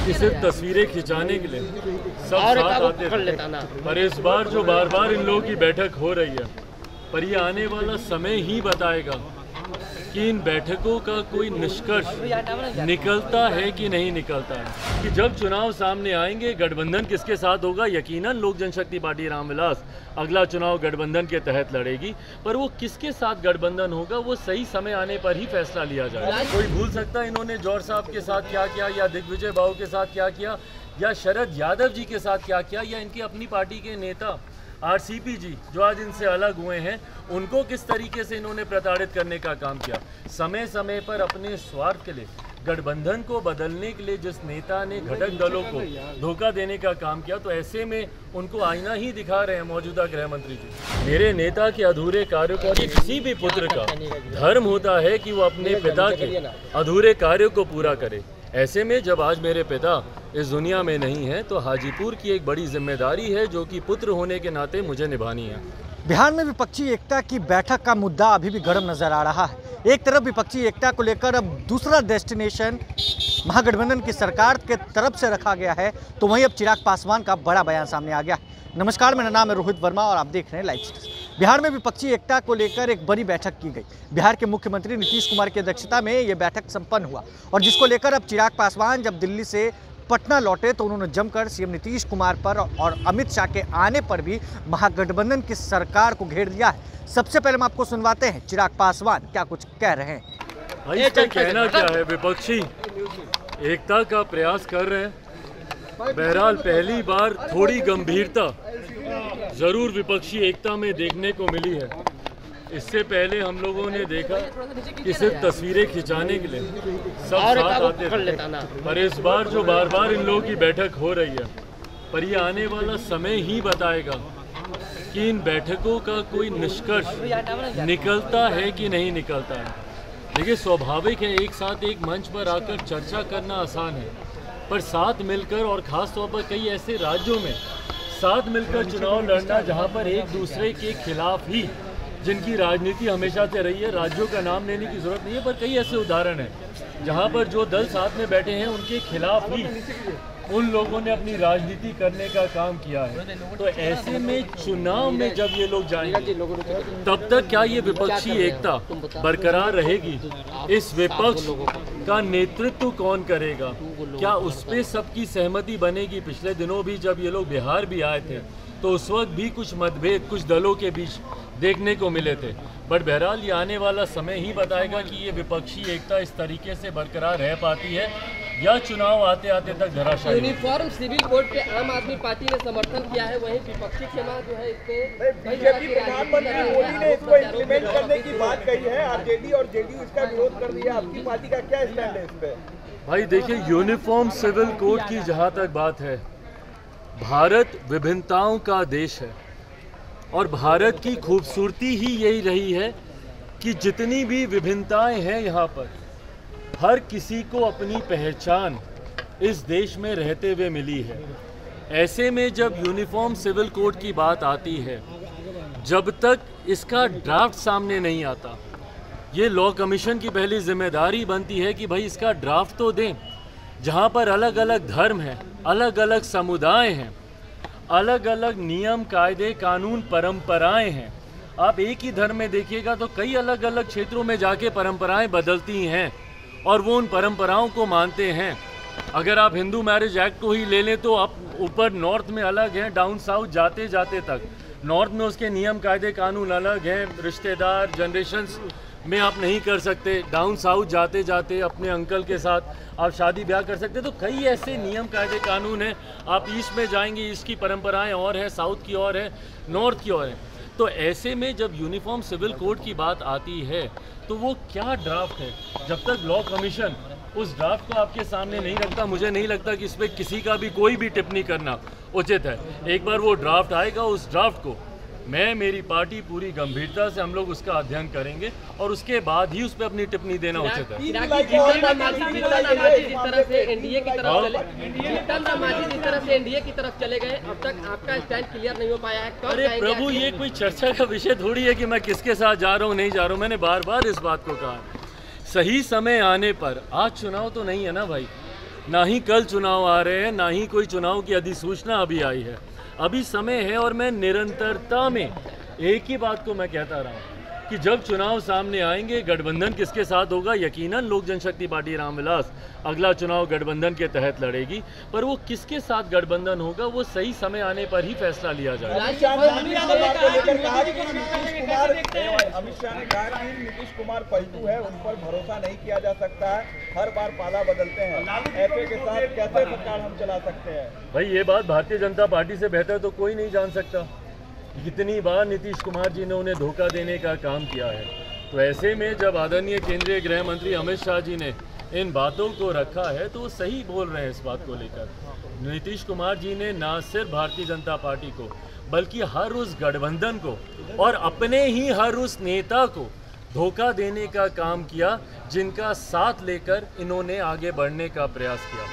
कि सिर्फ तस्वीरें खिंचाने के लिए सब साथ आते थे, पर इस बार जो बार बार इन लोगों की बैठक हो रही है, पर ये आने वाला समय ही बताएगा कि इन बैठकों का कोई निष्कर्ष निकलता है कि नहीं निकलता है। कि जब चुनाव सामने आएंगे गठबंधन किसके साथ होगा, यकीनन लोक जनशक्ति पार्टी रामविलास अगला चुनाव गठबंधन के तहत लड़ेगी, पर वो किसके साथ गठबंधन होगा वो सही समय आने पर ही फैसला लिया जाएगा। कोई भूल सकता है इन्होंने जौहर साहब के साथ क्या किया, या दिग्विजय बाबू के साथ क्या किया, या शरद यादव जी के साथ क्या किया, या इनकी अपनी पार्टी के नेता आरसीपी जी जो आज इनसे अलग हुए हैं उनको किस तरीके से इन्होंने प्रताड़ित करने का काम किया। समय समय पर अपने स्वार्थ के लिए गठबंधन को बदलने के लिए जिस नेता ने घटक दलों को धोखा देने का काम किया, तो ऐसे में उनको आईना ही दिखा रहे हैं मौजूदा गृह मंत्री जी। मेरे नेता के अधूरे कार्यों को, किसी भी पुत्र का धर्म होता है कि वो अपने पिता के अधूरे कार्यों को पूरा करे। ऐसे में जब आज मेरे पिता इस दुनिया में नहीं है तो हाजीपुर की एक बड़ी जिम्मेदारी है जो कि पुत्र होने के नाते मुझे निभानी है। बिहार में विपक्षी एकता की बैठक का मुद्दा अभी भी गर्म नजर आ रहा है। एक तरफ विपक्षी एकता को लेकर अब दूसरा डेस्टिनेशन महागठबंधन की सरकार के तरफ से रखा गया है, तो वहीं अब चिराग पासवान का बड़ा बयान सामने आ गया। नमस्कार, मेरा नाम है रोहित वर्मा और आप देख रहे हैं लाइव स्टेटस। बिहार में विपक्षी एकता को लेकर एक बड़ी बैठक की गई। बिहार के मुख्यमंत्री नीतीश कुमार की अध्यक्षता में ये बैठक संपन्न हुआ और जिसको लेकर अब चिराग पासवान जब दिल्ली से पटना लौटे तो उन्होंने जमकर सीएम नीतीश कुमार पर और अमित शाह के आने पर भी महागठबंधन की सरकार को घेर दिया है। सबसे पहले हम आपको सुनवाते हैं चिराग पासवान क्या कुछ कह रहे हैं। भाई इसका कहना क्या है, विपक्षी एकता का प्रयास कर रहे हैं। बहरहाल पहली बार थोड़ी गंभीरता जरूर विपक्षी एकता में देखने को मिली है। इससे पहले हम लोगों ने देखा कि सिर्फ तस्वीरें खिंचाने के लिए सब साथ आते थे, पर इस बार जो बार बार इन लोगों की बैठक हो रही है, पर ये आने वाला समय ही बताएगा कि इन बैठकों का कोई निष्कर्ष निकलता है कि नहीं निकलता है। देखिए, स्वाभाविक है एक साथ एक मंच पर आकर चर्चा करना आसान है, पर साथ मिलकर और ख़ास तौर पर कई ऐसे राज्यों में साथ मिलकर चुनाव लड़ना जहां पर एक दूसरे के खिलाफ ही जिनकी राजनीति हमेशा से रही है, राज्यों का नाम लेने की जरूरत नहीं है, पर कई ऐसे उदाहरण हैं जहां पर जो दल साथ में बैठे हैं उनके खिलाफ ही उन लोगों ने अपनी राजनीति करने का काम किया है। तो ऐसे में चुनाव में जब ये लोग जाएंगे तब तक क्या ये विपक्षी एकता बरकरार रहेगी? इस विपक्ष का नेतृत्व कौन करेगा? क्या उस पर सबकी सहमति बनेगी? पिछले दिनों भी जब ये लोग बिहार भी आए थे तो उस वक्त भी कुछ मतभेद कुछ दलों के बीच देखने को मिले थे, बट बहरहाल ये आने वाला समय ही बताएगा कि ये विपक्षी एकता इस तरीके से बरकरार रह पाती है या चुनाव आते आते तक धराशायी। यूनिफॉर्म सिविल कोड पे आम आदमी पार्टी ने समर्थन किया है, वहीं विपक्षी सेना जो है इसके बीजेपी प्रधानमंत्री मोदी ने इसको इम्प्लीमेंट करने की बात कही है। आरजेडी और जेडीयू इसका विरोध कर दिया। आपकी पार्टी का क्या स्टैंड है इस पे? भाई देखिए, यूनिफॉर्म सिविल कोड की जहाँ तक बात है, भारत विभिन्नताओं का देश है और भारत की खूबसूरती ही यही रही है कि जितनी भी विभिन्नताएं हैं यहाँ पर हर किसी को अपनी पहचान इस देश में रहते हुए मिली है। ऐसे में जब यूनिफॉर्म सिविल कोड की बात आती है, जब तक इसका ड्राफ्ट सामने नहीं आता, ये लॉ कमीशन की पहली जिम्मेदारी बनती है कि भाई इसका ड्राफ्ट तो दें। जहाँ पर अलग अलग धर्म हैं, अलग अलग समुदाय हैं, अलग अलग नियम कायदे कानून परंपराएं हैं। आप एक ही धर्म में देखिएगा तो कई अलग अलग क्षेत्रों में जाके परंपराएं बदलती हैं और वो उन परंपराओं को मानते हैं। अगर आप हिंदू मैरिज एक्ट को ही ले लें तो आप ऊपर नॉर्थ में अलग हैं, डाउन साउथ जाते जाते तक नॉर्थ में उसके नियम कायदे कानून अलग हैं, रिश्तेदार जनरेशन्स में आप नहीं कर सकते। डाउन साउथ जाते जाते अपने अंकल के साथ आप शादी ब्याह कर सकते। तो कई ऐसे नियम कायदे कानून हैं। आप ईस्ट में जाएंगे, ईस्ट की परंपराएं और है, साउथ की और है, नॉर्थ की और है। तो ऐसे में जब यूनिफॉर्म सिविल कोड की बात आती है तो वो क्या ड्राफ्ट है, जब तक लॉ कमीशन उस ड्राफ्ट को आपके सामने नहीं रखता, मुझे नहीं लगता कि इस पर किसी का भी कोई भी टिप्पणी करना उचित है। एक बार वो ड्राफ्ट आएगा, उस ड्राफ्ट को मैं मेरी पार्टी पूरी गंभीरता से हम लोग उसका अध्ययन करेंगे और उसके बाद ही उस पर अपनी टिप्पणी देना उचित है। जिस तरह से एनडीए की तरफ चले गए, अब तक आपका स्टैंड क्लियर नहीं हो पाया है। अरे प्रभु, ये कोई चर्चा का विषय थोड़ी है कि मैं किसके साथ जा रहा हूँ नहीं जा रहा हूँ। मैंने बार बार इस बात को कहा, सही समय आने पर, आज चुनाव तो नहीं है ना भाई, ना ही कल चुनाव आ रहे हैं, ना ही कोई चुनाव की अधिसूचना अभी आई है। अभी समय है और मैं निरंतरता में एक ही बात को मैं कहता रहा हूँ कि जब चुनाव सामने आएंगे, गठबंधन किसके साथ होगा, यकीनन लोक जनशक्ति पार्टी रामविलास अगला चुनाव गठबंधन के तहत लड़ेगी, पर वो किसके साथ गठबंधन होगा वो सही समय आने पर ही फैसला लिया जाएगा। अमित शाह ने कहा कि नीतीश कुमार पलटू है, उन पर भरोसा नहीं किया जा सकता है, हर बार पाला बदलते हैं, ऐसे के साथ कैसे सरकार हम चला सकते हैं। भाई ये बात भारतीय जनता पार्टी से बेहतर तो कोई नहीं जान सकता। कितनी बार नीतीश कुमार जी ने उन्हें धोखा देने का काम किया है। तो ऐसे में जब आदरणीय केंद्रीय गृह मंत्री अमित शाह जी ने इन बातों को रखा है तो वो सही बोल रहे हैं इस बात को लेकर। नीतीश कुमार जी ने ना सिर्फ भारतीय जनता पार्टी को बल्कि हर उस गठबंधन को और अपने ही हर उस नेता को धोखा देने का काम किया जिनका साथ लेकर इन्होंने आगे बढ़ने का प्रयास किया।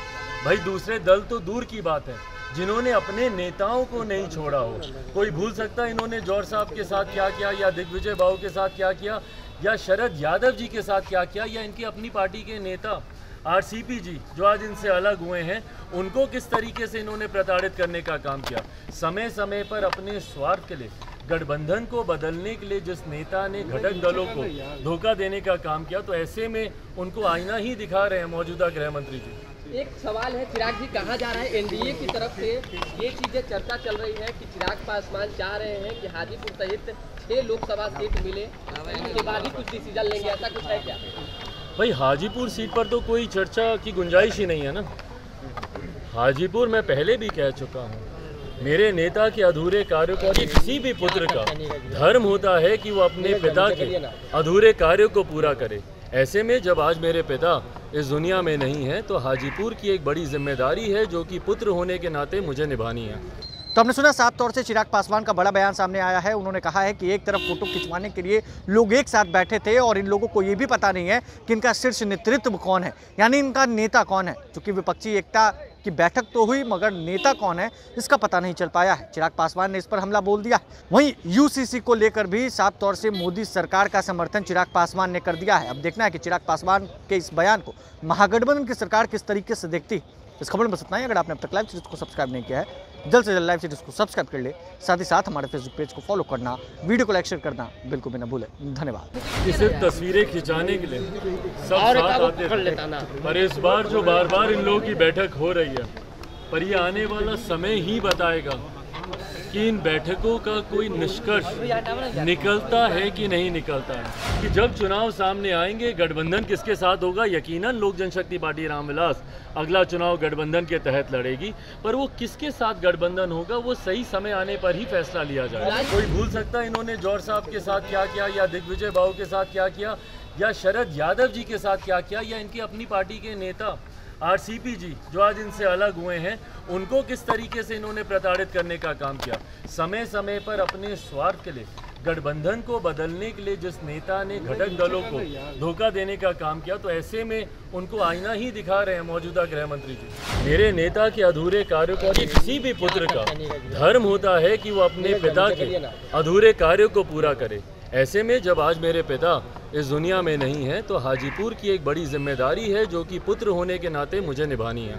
भाई दूसरे दल तो दूर की बात है, जिन्होंने अपने नेताओं को नहीं छोड़ा हो। कोई भूल सकता है इन्होंने जौहर साहब के साथ क्या किया, या दिग्विजय बाबू के साथ क्या किया, या शरद यादव जी के साथ क्या किया, या इनकी अपनी पार्टी के नेता आरसीपी जी जो आज इनसे अलग हुए हैं उनको किस तरीके से इन्होंने प्रताड़ित करने का काम किया। समय समय पर अपने स्वार्थ के लिए गठबंधन को बदलने के लिए जिस नेता ने घटक दलों को धोखा देने का काम किया, तो ऐसे में उनको आईना ही दिखा रहे हैं मौजूदा गृह मंत्री जी। एक सवाल है चिराग जी, कहा जा रहा है एनडीए की तरफ से ये चीजें चर्चा चल रही है कि चिराग पासवान चाह रहे हैं कि हाजीपुर सहित 6 लोकसभा सीट मिले, उसके बाद ही कुछ डिसीजन लेंगे, ऐसा कुछ है क्या? भाई हाजीपुर सीट पर तो कोई चर्चा की गुंजाइश ही नहीं है ना। हाजीपुर मैं पहले भी कह चुका हूँ, मेरे नेता के अधूरे कार्यों को, किसी भी पुत्र का धर्म होता है कि वो अपने पिता के अधूरे कार्यों को पूरा करे। ऐसे में जब आज मेरे पिता इस दुनिया में नहीं है तो हाजीपुर की एक बड़ी जिम्मेदारी है जो कि पुत्र होने के नाते मुझे निभानी है। तो हमने सुना साफ तौर से चिराग पासवान का बड़ा बयान सामने आया है। उन्होंने कहा है कि एक तरफ फोटो खिंचवाने के लिए लोग एक साथ बैठे थे और इन लोगों को ये भी पता नहीं है कि इनका शीर्ष नेतृत्व कौन है, यानी इनका नेता कौन है। क्योंकि विपक्षी एकता की बैठक तो हुई मगर नेता कौन है इसका पता नहीं चल पाया है। चिराग पासवान ने इस पर हमला बोल दिया है। वहीं यूसीसी को लेकर भी साफ तौर से मोदी सरकार का समर्थन चिराग पासवान ने कर दिया है। अब देखना है कि चिराग पासवान के इस बयान को महागठबंधन की सरकार किस तरीके से देखती है। इस खबर में बस इतना ही। अगर आपने अब तक लाइव सीरीज को सब्सक्राइब नहीं किया है जल्द से जल्द लाइव सीरीज को सब्सक्राइब कर ले, साथ ही साथ हमारे फेसबुक पेज को फॉलो करना, वीडियो को लाइक शेयर करना बिल्कुल भी न भूलें। धन्यवाद। सिर्फ तस्वीरें खिंचाने के लिए सब साथ आते थे, पर इस बार जो बार बार इन लोगों की बैठक हो रही है, पर ये आने वाला समय ही बताएगा कि इन बैठकों का कोई निष्कर्ष निकलता है कि नहीं निकलता है। कि जब चुनाव सामने आएंगे, गठबंधन किसके साथ होगा, यकीनन लोक जनशक्ति पार्टी रामविलास अगला चुनाव गठबंधन के तहत लड़ेगी, पर वो किसके साथ गठबंधन होगा वो सही समय आने पर ही फैसला लिया जाएगा। कोई भूल सकता है इन्होंने जौहर साहब के साथ क्या किया, या दिग्विजय बाबू के साथ क्या किया, या शरद यादव जी के साथ क्या किया, या इनकी अपनी पार्टी के नेता आरसीपी जी जो आज इनसे अलग हुए हैं उनको किस तरीके से इन्होंने प्रताड़ित करने का काम किया। समय समय पर अपने स्वार्थ के लिए गठबंधन को बदलने के लिए जिस नेता ने घटक दलों को धोखा देने का काम किया, तो ऐसे में उनको आईना ही दिखा रहे हैं मौजूदा गृह मंत्री जी। मेरे नेता के अधूरे कार्यों को, किसी भी पुत्र का धर्म होता है कि वो अपने पिता के अधूरे कार्यों को पूरा करे। ऐसे में जब आज मेरे पिता इस दुनिया में नहीं है तो हाजीपुर की एक बड़ी जिम्मेदारी है जो कि पुत्र होने के नाते मुझे निभानी है।